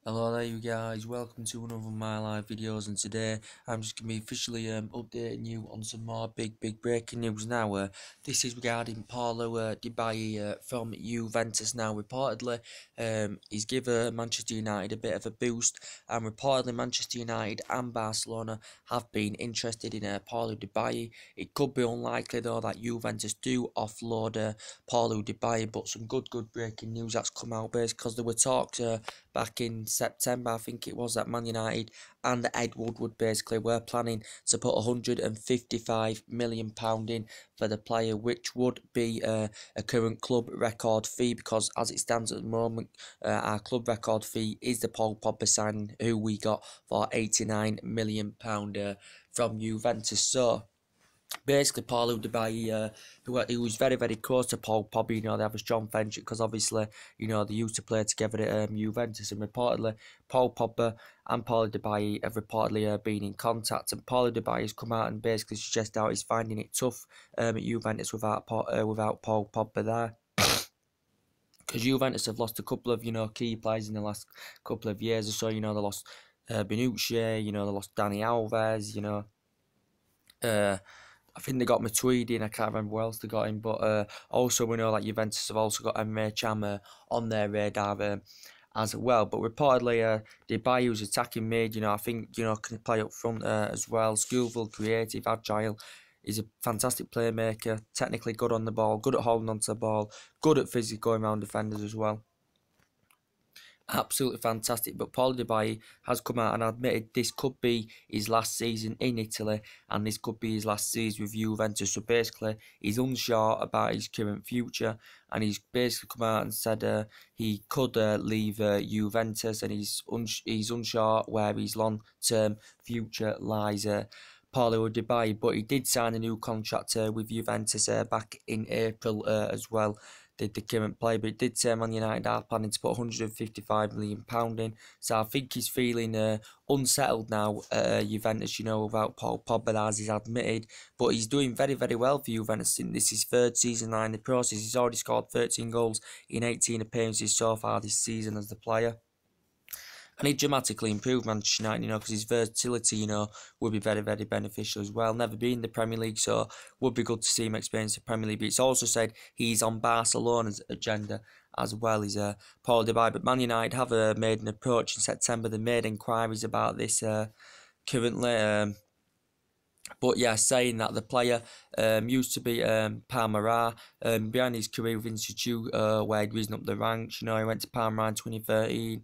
Hello there you guys, welcome to another of my live videos, and today I'm just going to be officially updating you on some more big breaking news now. This is regarding Paulo Dybala from Juventus now. Reportedly he's given Manchester United a bit of a boost, and reportedly Manchester United and Barcelona have been interested in Paulo Dybala. It could be unlikely though that Juventus do offload Paulo Dybala, but some good breaking news that's come out basically because there were talks back in September, I think it was, that Man United and Ed Woodward basically were planning to put £155 million in for the player, which would be a current club record fee, because as it stands at the moment, our club record fee is the Paul Pogba signing, who we got for £89 million from Juventus. So basically, Paulo Dybala, who was very close to Paul Pogba, they have a strong friendship because obviously, they used to play together at Juventus, and reportedly, Paul Pogba and Paulo Dybala have reportedly been in contact, and Paulo Dybala has come out and basically suggested how he's finding it tough at Juventus without Paul Pogba there. Because Juventus have lost a couple of, key players in the last couple of years or so. They lost Benucci, they lost Dani Alves, I think they got Matuidi, and I can't remember where else they got him. But also we know that Juventus have also got Emre Can on their radar as well. But reportedly, Dybala, who's attacking mid, I think can play up front as well. Skillful, creative, agile. He's a fantastic playmaker, technically good on the ball, good at holding onto the ball, good at physically going around defenders as well. Absolutely fantastic. But Paulo Dybala has come out and admitted this could be his last season in Italy, and this could be his last season with Juventus. So basically, he's unsure about his current future, and he's basically come out and said he could leave Juventus, and he's unsure where his long-term future lies. Paulo Dybala, but he did sign a new contract with Juventus back in April as well. Did the current player, but it did say Man United are planning to put £155 million in. So I think he's feeling unsettled now at Juventus, without Paul Pogba, as he's admitted. But he's doing very well for Juventus. This is his third season now in the process. He's already scored 13 goals in 18 appearances so far this season as the player. And he dramatically improved Manchester United, because his versatility, would be very beneficial as well. Never been in the Premier League, so would be good to see him experience the Premier League. But it's also said he's on Barcelona's agenda as well as Paulo Dybala. But Man United have made an approach in September. They made inquiries about this currently. But yeah, saying that the player used to be Parma. Behind his career with Institute, where he'd risen up the ranks. He went to Parma in 2013.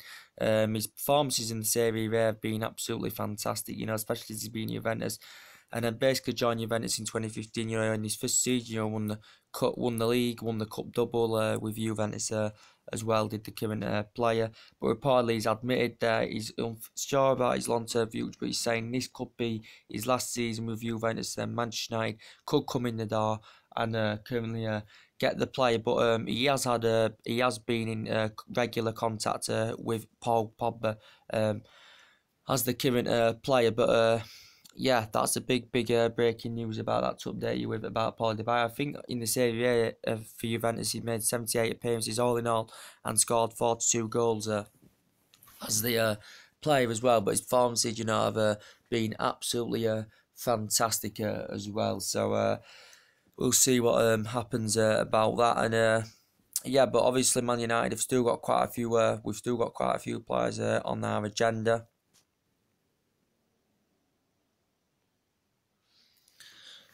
His performances in the Serie A have been absolutely fantastic, especially as he's been Juventus. And then basically joined Juventus in 2015, in his first season, won the cup, won the league, won the cup double with Juventus as well, did the current player. But reportedly he's admitted that he's unsure about his long-term future, but he's saying this could be his last season with Juventus, then Manchester United could come in the door and currently get the player. But he has been in regular contact with Paul Pogba as the current player. But yeah, that's a big breaking news about that to update you with about Paulo Dybala. I think in the Serie A for Juventus, he made 78 appearances all in all and scored 42 goals as the player as well. But his performances, have been absolutely fantastic as well. So we'll see what happens about that. And yeah, but obviously Man United have still got quite a few. We've still got quite a few players on our agenda.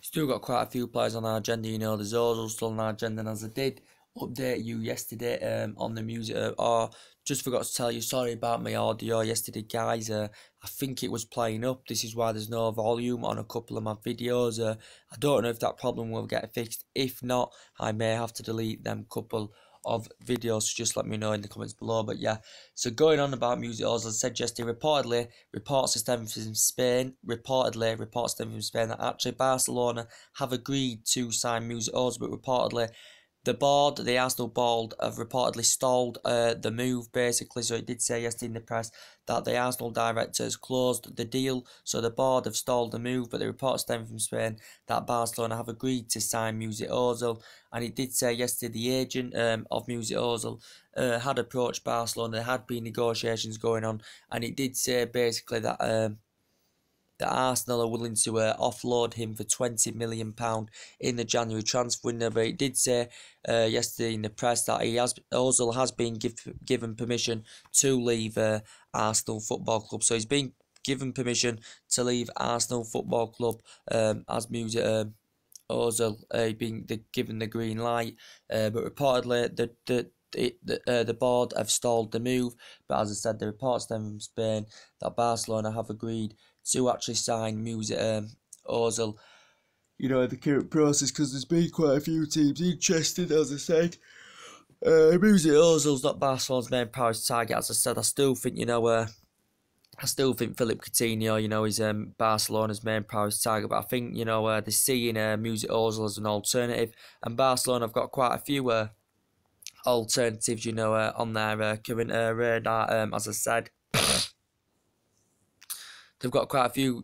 Still got quite a few players on our agenda, there's Ozil still on our agenda, and as I did update you yesterday on the music, or just forgot to tell you, sorry about my audio yesterday guys, I think it was playing up. This is why there's no volume on a couple of my videos. I don't know if that problem will get fixed. If not, I may have to delete them couple of videos, so just let me know in the comments below. But yeah, so going on about music, as I said yesterday, reports are stemming from Spain, that actually Barcelona have agreed to sign Music Ozil, but reportedly the Arsenal board, have reportedly stalled the move, basically. So it did say yesterday in the press that the Arsenal directors closed the deal. So the board have stalled the move, but the reports stem from Spain that Barcelona have agreed to sign Mesut Ozil. And it did say yesterday the agent of Mesut Ozil had approached Barcelona. There had been negotiations going on, and it did say basically that Arsenal are willing to offload him for £20 million in the January transfer window. But it did say yesterday in the press that Ozil has been given permission to leave Arsenal Football Club. So he's been given permission to leave Arsenal Football Club as Mesut Ozil being given the green light. But reportedly the board have stalled the move. But as I said, the reports stem from Spain that Barcelona have agreed to actually sign Mesut Ozil, in the current process, because there's been quite a few teams interested, as I said. Mesut Ozil's not Barcelona's main priority target, as I said. I still think, Philippe Coutinho, is Barcelona's main priority target, but I think, they're seeing Mesut Ozil as an alternative, and Barcelona have got quite a few alternatives, on their current radar, as I said. They've got quite a few,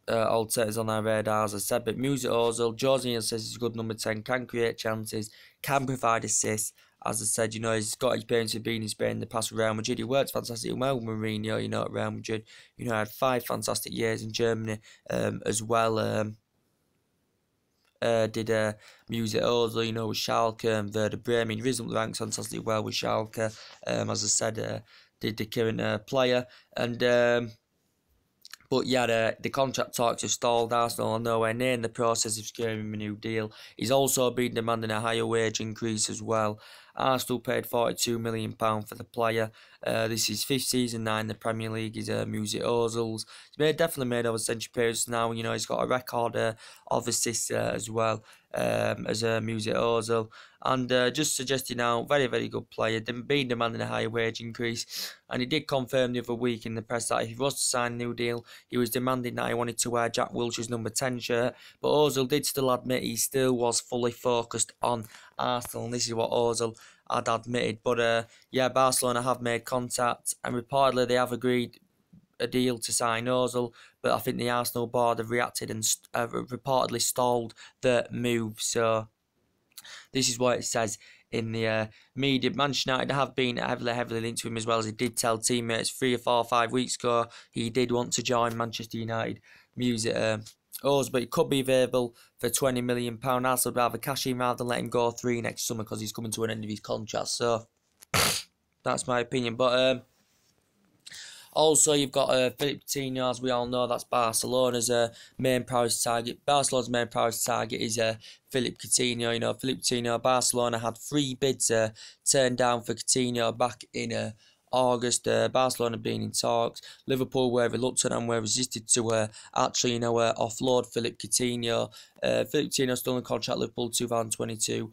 alternatives on their radar, as I said. But Mesut Ozil, Jorginho says he's a good number 10, can create chances, can provide assists. As I said, he's got experience of being in Spain in the past with Real Madrid. He worked fantastically well with Mourinho, at Real Madrid. Had 5 fantastic years in Germany as well. Did Mesut Ozil, with Schalke and Werder Bremen. He risen up the ranks fantastically well with Schalke. As I said, did the current player. And but yeah, the contract talks have stalled. Arsenal are nowhere near in the process of securing him a new deal. He's also been demanding a higher wage increase as well. Arsenal paid £42 million for the player. This is 5th season now in the Premier League. He's Mesut Ozil's. He's definitely made over century periods now. He's got a record of assists as well as Mesut Ozil. And just suggesting now, very, very good player. Been demanding a higher wage increase. And he did confirm the other week in the press that if he was to sign a new deal, he was demanding that he wanted to wear Jack Wilshere's number 10 shirt. But Ozil did still admit he still was fully focused on Arsenal. And this is what Ozil had admitted. But yeah, Barcelona have made contact. And reportedly they have agreed a deal to sign Ozil. But I think the Arsenal board have reacted and reportedly stalled the move. So this is what it says in the media. Manchester United have been heavily linked to him, as well, as he did tell teammates 3 or 4 or 5 weeks ago he did want to join Manchester United. Mesut Ozil, but he could be available for £20 million. Arsenal would rather cash in rather than let him go 3 next summer, because he's coming to an end of his contract. So that's my opinion. But also, you've got Philippe Coutinho, as we all know. That's Barcelona's main priority target. Barcelona's main priority target is Philippe Coutinho. Philippe Coutinho, Barcelona had 3 bids turned down for Coutinho back in August. Barcelona being in talks. Liverpool were reluctant and were resisted to actually, offload Philippe Coutinho. Philippe Coutinho still in contract Liverpool 2022.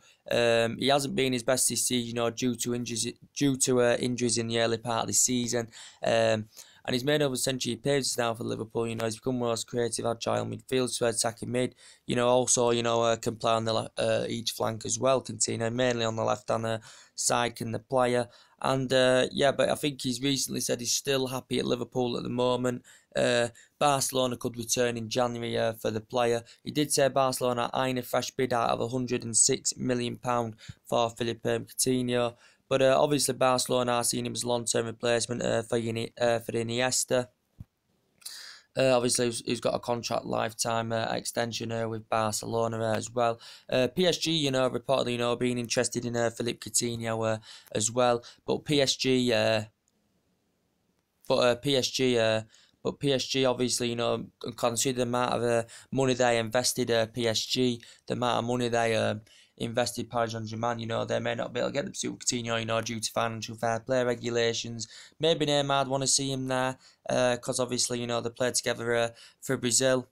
He hasn't been his best this season, due to injuries in the early part of the season. And he's made over century appearances now for Liverpool. He's become one of those creative, agile midfielders to attacking mid. Also, can play on each flank as well. Coutinho mainly on the left-hand side, can the player. And yeah, but I think he's recently said he's still happy at Liverpool at the moment. Barcelona could return in January for the player. He did say Barcelona eyeing a fresh bid out of £106 million for Philippe Coutinho. But obviously Barcelona are seeing him as a long-term replacement for Iniesta. Obviously, he's got a contract lifetime extension with Barcelona as well. PSG, reportedly, being interested in Philippe Coutinho as well. But PSG, obviously, consider the amount of money they invested. PSG, the amount of money they invested Paris Saint-Germain, they may not be able to get the pursuit of Coutinho, due to financial fair play regulations. Maybe Neymar would want to see him there, because obviously, they played together for Brazil.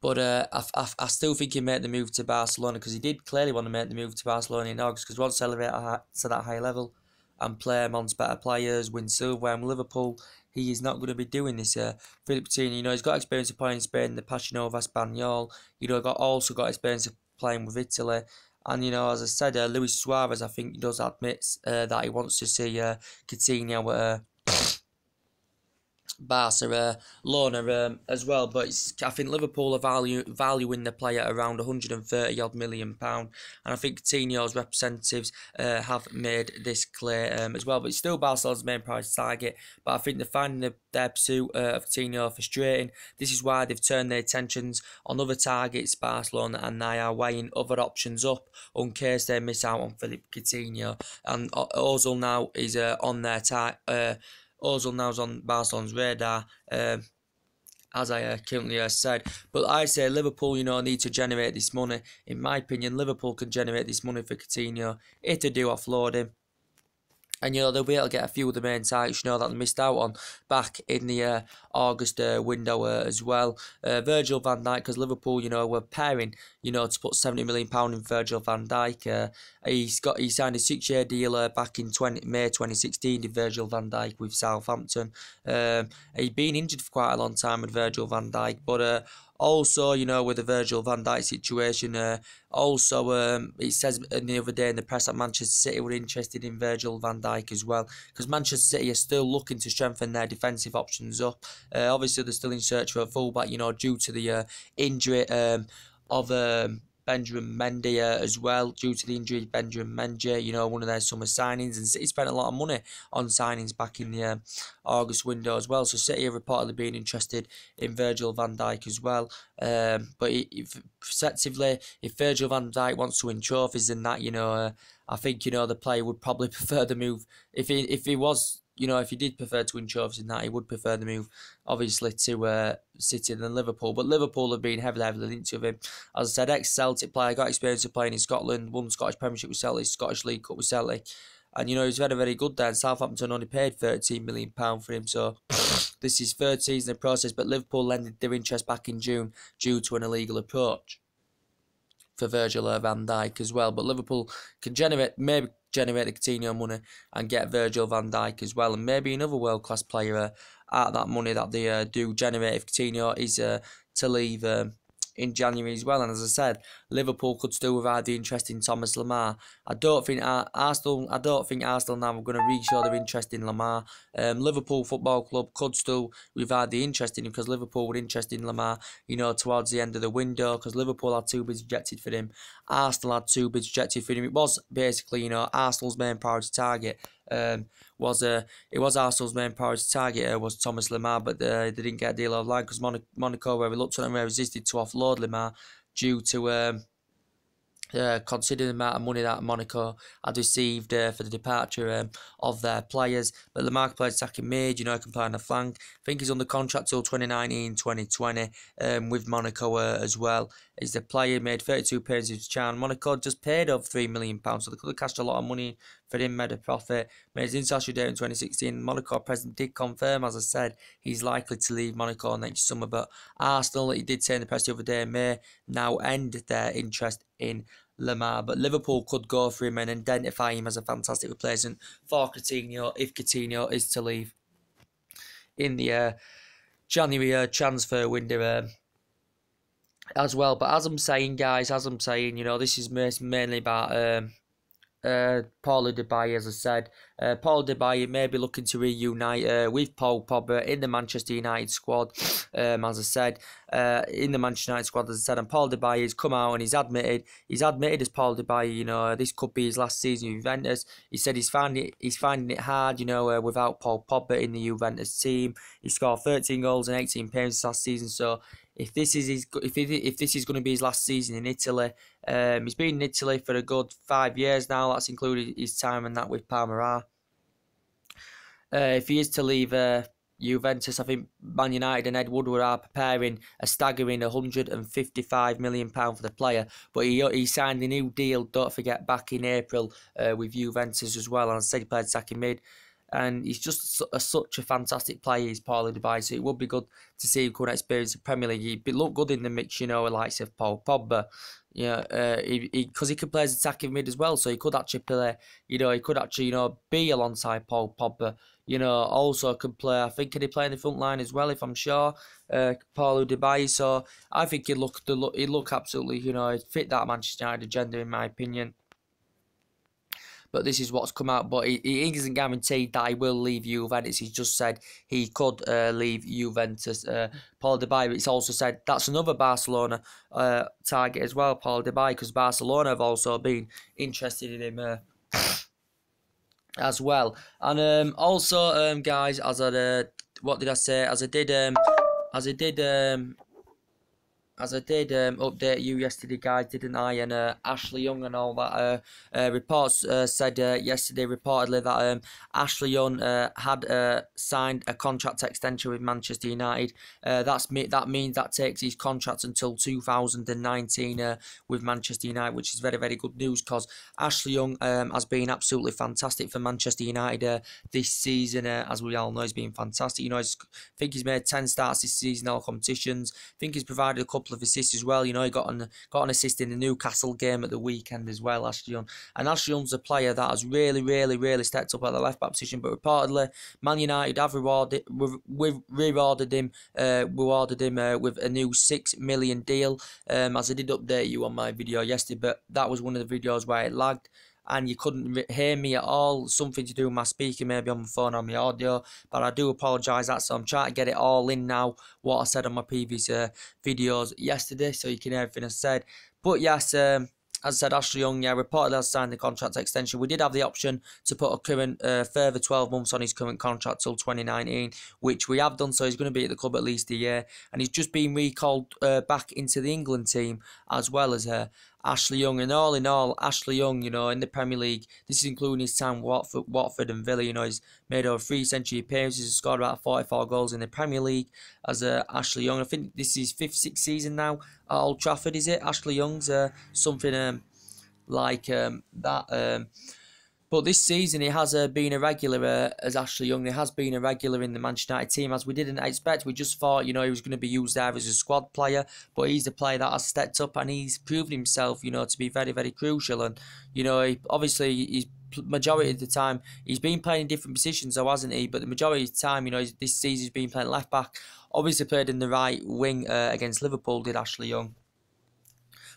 But I still think he made the move to Barcelona, because he did clearly want to make the move to Barcelona in August, because he wants to elevate to that high level and play amongst better players, win silverware. And Liverpool, he is not going to be doing this. Philippe Coutinho, he's got experience of playing in Spain, the Passion Nova Espanyol. Also got experience of playing with Italy, And, you know, as I said, Luis Suarez, I think, does admit that he wants to see Coutinho at Barca loaner as well, but I think Liverpool are valuing the player around 130 odd million pound, and I think Coutinho's representatives have made this clear as well. But it's still Barcelona's main price target. But I think they're finding their pursuit of Coutinho frustrating. This is why they've turned their attentions on other targets, Barcelona, and they are weighing other options up in case they miss out on Philippe Coutinho. And Ozil now is on their Ozil now's on Barcelona's radar, as I currently said. But I say Liverpool, you know, need to generate this money. In my opinion, Liverpool can generate this money for Coutinho if they do offload him. And, you know, they'll be able to get a few of the main targets, you know, that they missed out on back in the August window as well. Virgil van Dijk, because Liverpool, you know, were pairing, you know, to put £70 million in Virgil van Dijk. He signed a 6-year deal back in May 2016, did Virgil van Dijk with Southampton. He'd been injured for quite a long time with Virgil van Dijk, but also, you know, with the Virgil van Dijk situation, it says the other day in the press that Manchester City were interested in Virgil van Dijk as well, because Manchester City are still looking to strengthen their defensive options up. Obviously, they're still in search for a fullback, you know, due to the injury of Benjamin Mendy as well, due to the injury of Benjamin Mendy, you know, one of their summer signings, and City spent a lot of money on signings back in the August window as well, so City have reportedly been interested in Virgil van Dijk as well, but effectively, if Virgil van Dijk wants to win trophies and that, you know, I think, you know, the player would probably prefer the move, if he was, you know, if he did prefer to win trophies in that, he would prefer the move, obviously, to City than Liverpool. But Liverpool have been heavily linked to him. As I said, ex-Celtic player, got experience of playing in Scotland, won the Scottish Premiership with Celtic, Scottish League Cup with Celtic. And, you know, he's very, very good there. And Southampton only paid £13 million for him. So, this is third season in process. But Liverpool lended their interest back in June due to an illegal approach for Virgil van Dijk as well. But Liverpool can maybe generate the Coutinho money and get Virgil van Dijk as well, and maybe another world-class player out of that money that they do generate if Coutinho is to leave in January as well. And as I said, Liverpool could still revive the interest in Thomas Lemar. I don't think Arsenal now are going to re-show their interest in Lemar. Liverpool Football Club could still revive the interest in him, because Liverpool were interested in Lemar, you know, towards the end of the window, because Liverpool had 2 bids rejected for him. Arsenal had 2 bids rejected for him. It was basically, you know, Arsenal's main priority target. It was Arsenal's main priority target was Thomas Lemar, but they didn't get a deal online because Monaco were reluctant and resisted to offload Lemar due to considering the amount of money that Monaco had received for the departure of their players. But Lemar played attacking mid, you know, can play on the flank. I think he's under contract till 2019-2020 with Monaco as well. He's the player, made 32 appearances with Chan. Monaco just paid over £3 million, so they could have cashed a lot of money for him, made a profit. Made his international debut in 2016. Monaco president did confirm, as I said, he's likely to leave Monaco next summer. But Arsenal, he did say in the press the other day, may now end their interest in Lemar. But Liverpool could go for him and identify him as a fantastic replacement for Coutinho if Coutinho is to leave in the January transfer window as well. But as I'm saying, guys, you know, this is mainly about Paulo Dybala, as I said. Paulo Dybala may be looking to reunite with Paul Pogba in the Manchester United squad, as I said, in the Manchester United squad, as I said. And Paulo Dybala has come out and he's admitted as Paulo Dybala, you know, this could be his last season with Juventus. He said he's finding it hard, you know, without Paul Pogba in the Juventus team. He scored 13 goals and 18 appearances last season, so if this is going to be his last season in Italy, he's been in Italy for a good 5 years now. That's included his time and that with Parma. If he is to leave Juventus, I think Man United and Ed Woodward are preparing a staggering £155 million for the player. But he signed a new deal, don't forget, back in April with Juventus as well. And I said he played attacking mid. And he's just such a fantastic player, he's Paulo Dybala. So it would be good to see him come and experience the Premier League. He'd look good in the mix, you know, likes of Paul Pogba, Yeah, because he can play as attacking mid as well, so he could actually play. He could actually be alongside Paul Pogba. Also could play. I think, can he play in the front line as well? If I'm sure, Paulo Dybala. So I think he'd look absolutely. He'd fit that Manchester United agenda, in my opinion. But this is what's come out. But he isn't guaranteed that he will leave Juventus. He's just said he could leave Juventus. Paul Dybala, it's also said that's another Barcelona target as well, Paul Dybala, because Barcelona have also been interested in him as well. And also, guys, what did I say? As I did update you yesterday, guys, didn't I? And Ashley Young and all that. Reports said yesterday, reportedly, that Ashley Young had signed a contract extension with Manchester United. That means that takes his contract until 2019 with Manchester United, which is very, very good news, because Ashley Young has been absolutely fantastic for Manchester United this season. As we all know, he's been fantastic. I think he's made 10 starts this season, all competitions. I think he's provided a couple of assists as well. He got an assist in the Newcastle game at the weekend as well, Ashley Young. And Ashley Young's a player that has really, really, really stepped up at the left back position. But reportedly, Man United have rewarded him with a new £6 million deal. As I did update you on my video yesterday, but that was one of the videos where it lagged and you couldn't hear me at all. Something to do with my speaker, maybe on my phone or my audio. But I do apologise. So I'm trying to get it all in now, what I said on my previous videos yesterday, so you can hear everything I said. But yes, as I said, Ashley Young, reportedly has signed the contract extension. We did have the option to put a current further 12 months on his current contract till 2019, which we have done, so he's going to be at the club at least a year. And he's just been recalled back into the England team, as well as Ashley Young. And all in all, Ashley Young, in the Premier League, this is including his time Watford and Villa, he's made over 3 century appearances and scored about 44 goals in the Premier League as Ashley Young. I think this is his 5th, 6th season now at Old Trafford, is it? Ashley Young's something like that. But this season, he has been a regular as Ashley Young. He has been a regular in the Manchester United team, as we didn't expect. We just thought, he was going to be used there as a squad player. But he's the player that has stepped up, and he's proven himself, to be very, very crucial. And, he's majority of the time, he's been playing in different positions, though, hasn't he? But the majority of the time, this season he's been playing left back. Obviously played in the right wing against Liverpool, did Ashley Young.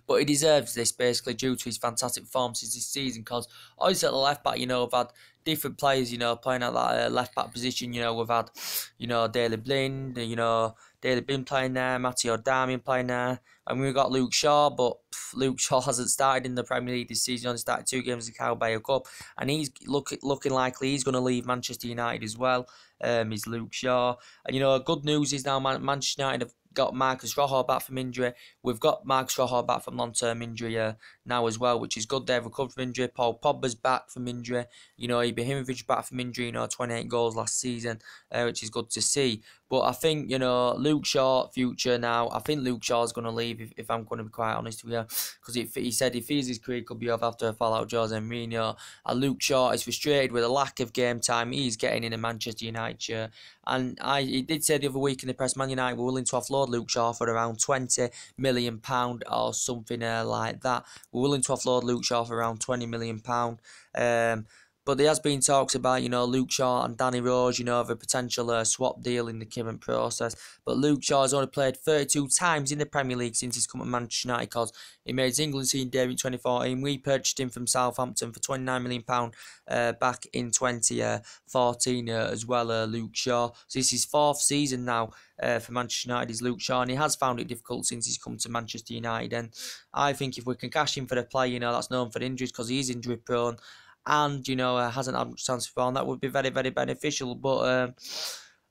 But he deserves this, basically, due to his fantastic performances this season. Because obviously at the left back, we've had different players, playing at that left back position. We've had, Daley Blind, Daley Blind playing there, Matteo Darmian playing there. And we've got Luke Shaw, but Luke Shaw hasn't started in the Premier League this season. He only started 2 games in the Carabao Cup. And he's looking likely he's going to leave Manchester United as well. He's Luke Shaw. And, good news is now Manchester United have got Marcus Rojo back from injury. We've got Marcus Rojo back from long-term injury now as well, which is good. They've recovered from injury. Paul Pogba's back from injury. Ibrahimovic back from injury, 28 goals last season, which is good to see. But I think, Luke Shaw, future now, I think Luke Shaw's going to leave, if I'm going to be quite honest with you. Because he said he feels his career could be over after a fallout with Jose Mourinho. And Luke Shaw is frustrated with a lack of game time he's getting in a Manchester United shirt. And he did say the other week in the press, Man United were willing to offload Luke Shaw for around £20 million or something like that. We're willing to offload Luke Shaw for around £20 million. But there has been talks about, Luke Shaw and Danny Rose, of a potential swap deal in the current process. But Luke Shaw has only played 32 times in the Premier League since he's come to Manchester United, because he made his England team debut in 2014. We purchased him from Southampton for £29 million back in 2014 as well, Luke Shaw. So this is his 4th season now for Manchester United, is Luke Shaw, and he has found it difficult since he's come to Manchester United. And I think if we can cash in for the player, that's known for injuries, because he is injury prone, and, hasn't had much chance to perform, that would be very, very beneficial. But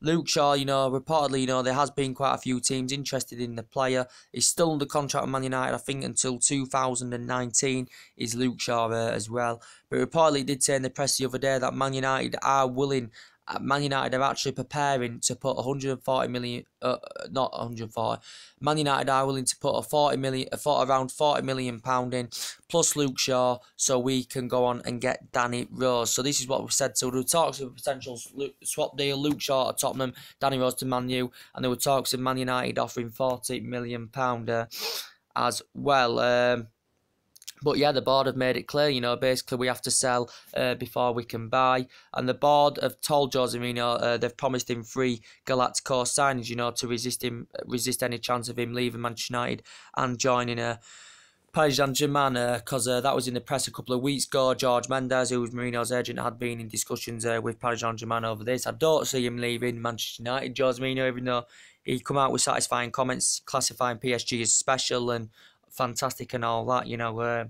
Luke Shaw, reportedly, there has been quite a few teams interested in the player. He's still under contract with Man United, I think, until 2019 is Luke Shaw as well. But reportedly did say in the press the other day that Man United are willing. Man United are actually preparing to put 140 million, not 140. Man United are willing to put around £40 million in, plus Luke Shaw, so we can go on and get Danny Rose. So this is what we said. So there were talks of a potential swap deal, Luke Shaw at Tottenham, Danny Rose to Man U, and there were talks of Man United offering £40 million as well. But yeah, the board have made it clear, you know, basically we have to sell before we can buy. And the board have told Jose Mourinho they've promised him free Galacticos signings, you know, to resist any chance of him leaving Manchester United and joining Paris Saint-Germain, because that was in the press a couple of weeks ago. George Mendes, who was Mourinho's agent, had been in discussions with Paris Saint-Germain over this. I don't see him leaving Manchester United, Jose Mourinho, even though he come out with satisfying comments classifying PSG as special and fantastic and all that, you know.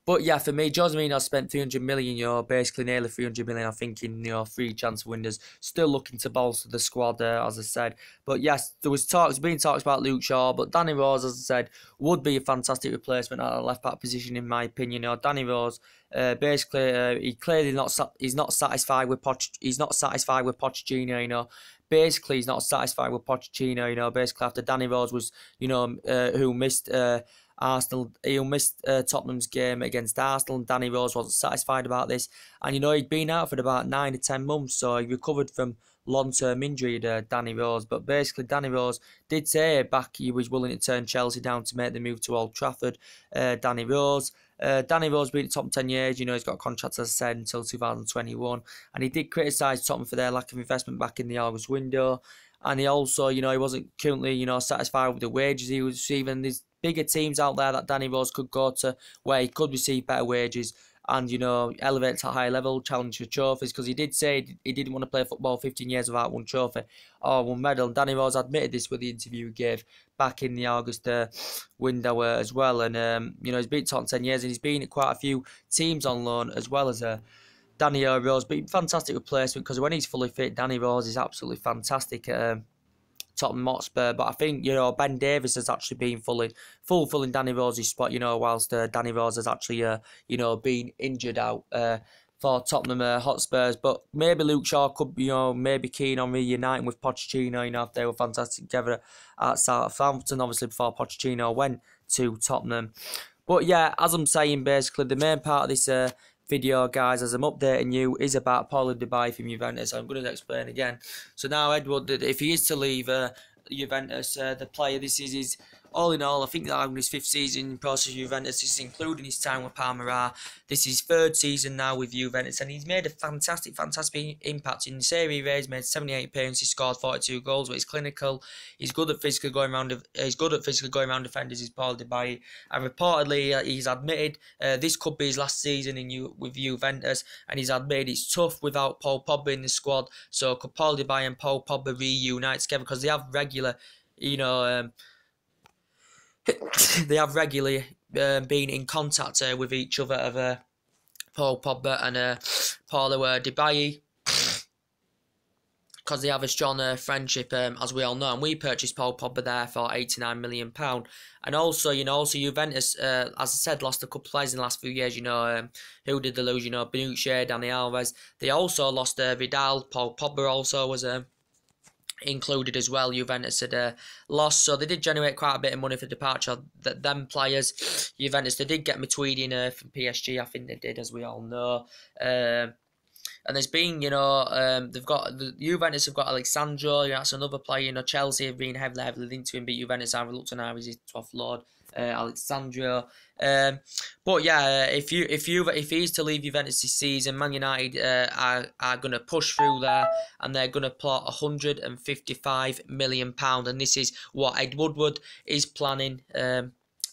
But yeah, for me, Jose Mourinho spent 300 million, you know, basically nearly 300 million, I think, in, you know, free transfer windows. Still looking to bolster the squad, as I said. But yes, there was been talks about Luke Shaw, but Danny Rose, as I said, would be a fantastic replacement at the left back position, in my opinion. You know, Danny Rose, basically, he clearly he's not satisfied with Pochettino, you know. Basically, he's not satisfied with Pochettino, you know. Basically, after Danny Rose was, you know, who missed Arsenal, he missed Tottenham's game against Arsenal, and Danny Rose wasn't satisfied about this. And you know, he'd been out for about 9 to 10 months, so he recovered from long-term injury, Danny Rose. But basically, Danny Rose did say back he was willing to turn Chelsea down to make the move to Old Trafford. Danny Rose been at Tottenham 10 years. You know, he's got a contract, as I said, until 2021. And he did criticise Tottenham for their lack of investment back in the August window. And he also, you know, he wasn't currently, you know, satisfied with the wages he was receiving. There's bigger teams out there that Danny Rose could go to where he could receive better wages and, you know, elevate to a higher level, challenge for trophies, because he did say he didn't want to play football 15 years without one trophy or one medal. And Danny Rose admitted this with the interview he gave back in the August window as well. And, you know, he's been at Tottenham 10 years and he's been at quite a few teams on loan as well as Danny Rose. But fantastic replacement, because when he's fully fit, Danny Rose is absolutely fantastic at Tottenham Hotspur. But I think, you know, Ben Davies has actually been fulfilling Danny Rose's spot, you know, whilst Danny Rose has actually, you know, been injured out for Tottenham Hotspurs. But maybe Luke Shaw could be, you know, maybe keen on reuniting with Pochettino, you know, if they were fantastic together at Southampton, obviously before Pochettino went to Tottenham. But yeah, as I'm saying, basically, the main part of this video, guys, as I'm updating you, is about Paulo Dybala from Juventus. I'm going to explain again. So now, Edward, if he is to leave Juventus, the player, this is his, all in all, I think that in his 5th season in process of Juventus, this is including his time with Parma. This is his 3rd season now with Juventus, and he's made a fantastic impact in Serie A. He's made 78 appearances, scored 42 goals, but he's clinical. He's good at physically going around. Defenders. Is Paulo Dybala, and reportedly he's admitted this could be his last season with Juventus, and he's admitted it's tough without Paul Pogba in the squad. So could Paulo Dybala and Paul Pogba reunite together, because they have regular, you know. They have regularly been in contact with each other, of Paul Pogba and Paulo Dybala, because they have a strong friendship, as we all know. And we purchased Paul Pogba there for £89 million. And also, you know, Juventus, as I said, lost a couple of players in the last few years. You know, who did they lose? You know, Bonucci, Dani Alves. They also lost Vidal. Paul Pogba also was included as well. Juventus had lost, so they did generate quite a bit of money for departure. Them players, Juventus, they did get Matuidi from PSG. I think they did, as we all know. And there's been, you know, Juventus have got Alexandro. That's another player. You know, Chelsea have been heavily linked to him, but Juventus are reluctant now to offload Alexandro. But yeah, if he's to leave Juventus this season, Man United are going to push through there, and they're going to plot £155 million, and this is what Ed Woodward is planning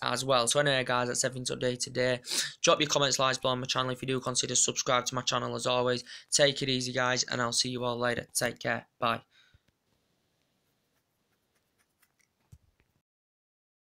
as well. So anyway, guys, that's everything today. Drop your comments, likes below on my channel if you do consider subscribe to my channel. As always, take it easy, guys, and I'll see you all later. Take care. Bye.